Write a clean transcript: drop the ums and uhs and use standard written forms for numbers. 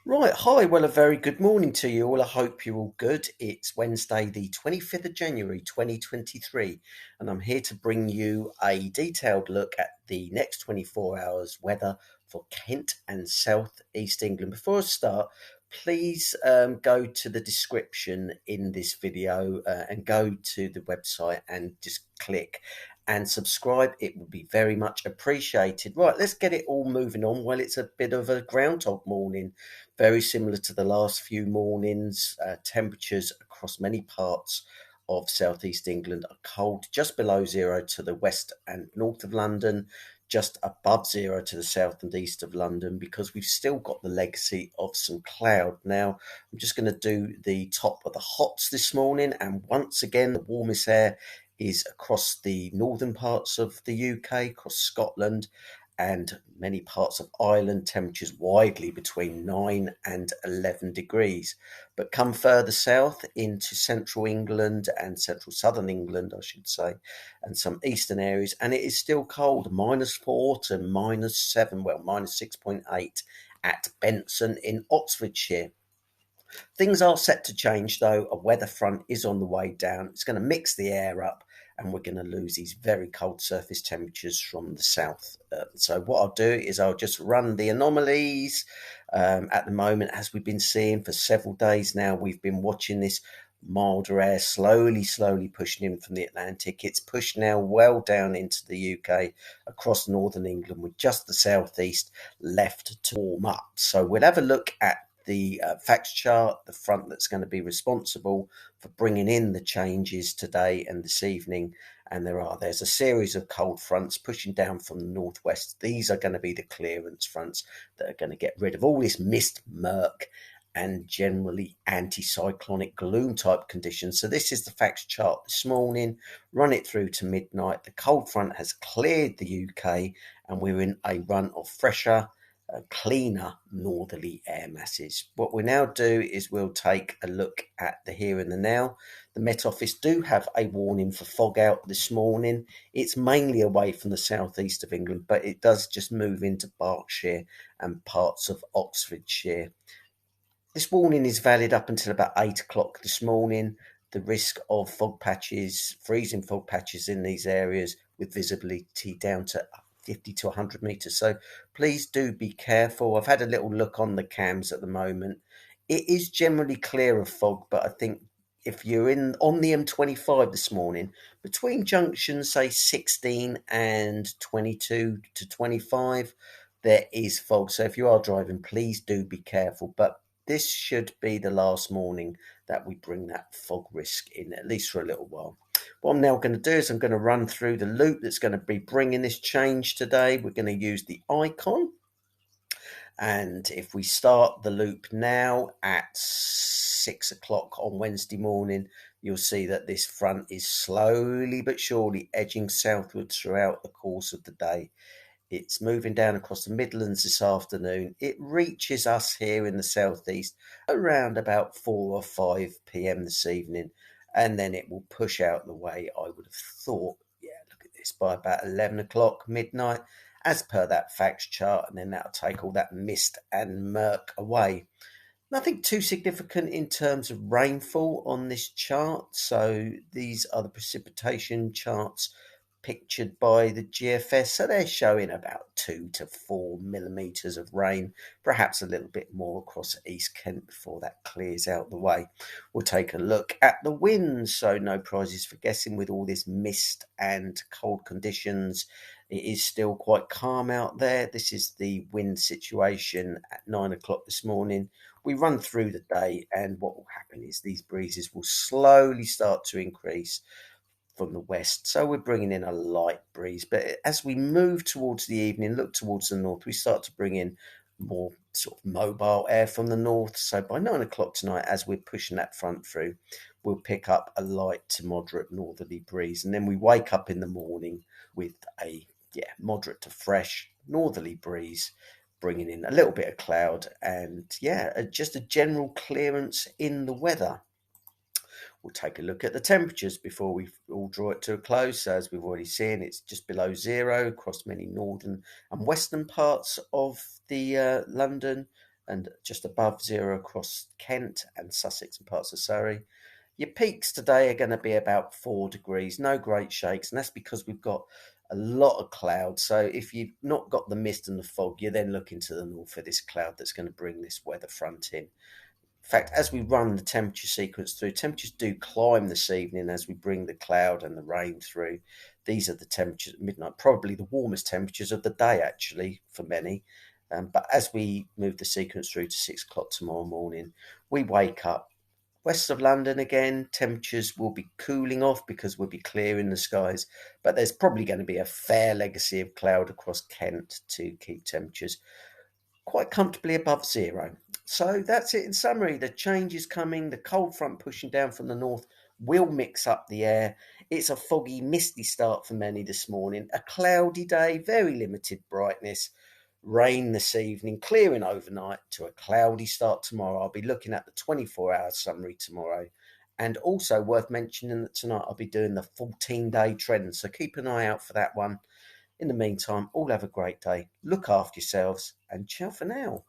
Right, hi. Well, a very good morning to you all. I hope you're all good. It's Wednesday, the 25th of January, 2023, and I'm here to bring you a detailed look at the next 24 hours weather for Kent and South East England. Before I start, please go to the description in this video and go to the website and just click and subscribe. It would be very much appreciated. Right, let's get it all moving on. Well, it's a bit of a groundhog morning, very similar to the last few mornings. Temperatures across many parts of southeast England are cold, just below zero to the west and north of London, just above zero to the south and east of London, because we've still got the legacy of some cloud. Now, I'm just going to do the top of the hots this morning, and once again, the warmest air is across the northern parts of the UK, across Scotland, and many parts of Ireland, temperatures widely between 9 and 11 degrees. But come further south into central England and central southern England, I should say, and some eastern areas, and it is still cold, -4 to -7, well, -6.8 at Benson in Oxfordshire. Things are set to change though. A weather front is on the way down. It's going to mix the air up, and we're going to lose these very cold surface temperatures from the south. So what I'll do is I'll just run the anomalies. At the moment, as we've been seeing for several days now, we've been watching this milder air slowly pushing in from the Atlantic. It's pushed now well down into the UK, across northern England, with just the southeast left to warm up. So we'll have a look at the facts chart, the front that's going to be responsible for bringing in the changes today and this evening. And there's a series of cold fronts pushing down from the northwest. These are going to be the clearance fronts that are going to get rid of all this mist, murk, and generally anticyclonic gloom type conditions. So this is the facts chart this morning. Run it through to midnight. The cold front has cleared the UK, and we're in a run of fresher, cleaner northerly air masses. What we'll now do is we'll take a look at the here and the now. The Met Office do have a warning for fog out this morning. It's mainly away from the southeast of England, but it does just move into Berkshire and parts of Oxfordshire. This warning is valid up until about 8 o'clock this morning. The risk of fog patches, freezing fog patches in these areas with visibility down to 50 to 100 metres. So please do be careful. I've had a little look on the cams at the moment. It is generally clear of fog, but I think if you're in on the M25 this morning, between junctions, say 16 and 22 to 25, there is fog. So if you are driving, please do be careful. But this should be the last morning that we bring that fog risk in, at least for a little while. What I'm now going to do is I'm going to run through the loop that's going to be bringing this change today. We're going to use the icon. And if we start the loop now at 6 o'clock on Wednesday morning, you'll see that this front is slowly but surely edging southwards throughout the course of the day. It's moving down across the Midlands this afternoon. It reaches us here in the southeast around about 4 or 5 p.m. this evening, and then it will push out the way, I would have thought, yeah, look at this, by about 11 o'clock, midnight, as per that facts chart, and then that'll take all that mist and murk away. Nothing too significant in terms of rainfall on this chart. So these are the precipitation charts pictured by the GFS. So they're showing about 2 to 4 millimetres of rain, perhaps a little bit more across East Kent before that clears out the way. We'll take a look at the winds. So no prizes for guessing with all this mist and cold conditions. It is still quite calm out there. This is the wind situation at 9 o'clock this morning. We run through the day, and what will happen is these breezes will slowly start to increase from the west. So we're bringing in a light breeze. But as we move towards the evening, look towards the north, we start to bring in more sort of mobile air from the north. So by 9 o'clock tonight, as we're pushing that front through, we'll pick up a light to moderate northerly breeze. And then we wake up in the morning with a moderate to fresh northerly breeze, bringing in a little bit of cloud and just a general clearance in the weather. We'll take a look at the temperatures before we all draw it to a close. So as we've already seen, it's just below zero across many northern and western parts of the London and just above zero across Kent and Sussex and parts of Surrey. Your peaks today are going to be about 4 degrees, no great shakes, and that's because we've got a lot of cloud. So if you've not got the mist and the fog, you're then looking to the north for this cloud that's going to bring this weather front in. In fact, as we run the temperature sequence through, temperatures do climb this evening as we bring the cloud and the rain through. These are the temperatures at midnight, probably the warmest temperatures of the day, actually, for many. But as we move the sequence through to 6 o'clock tomorrow morning, we wake up west of London again. Temperatures will be cooling off because we'll be clearing the skies, but there's probably going to be a fair legacy of cloud across Kent to keep temperatures quite comfortably above zero. So that's it in summary. The change is coming. The cold front pushing down from the north will mix up the air. It's a foggy, misty start for many this morning. A cloudy day, very limited brightness. Rain this evening, clearing overnight to a cloudy start tomorrow. I'll be looking at the 24-hour summary tomorrow. And also worth mentioning that tonight I'll be doing the 14-day trend. So keep an eye out for that one. In the meantime, all have a great day. Look after yourselves and ciao for now.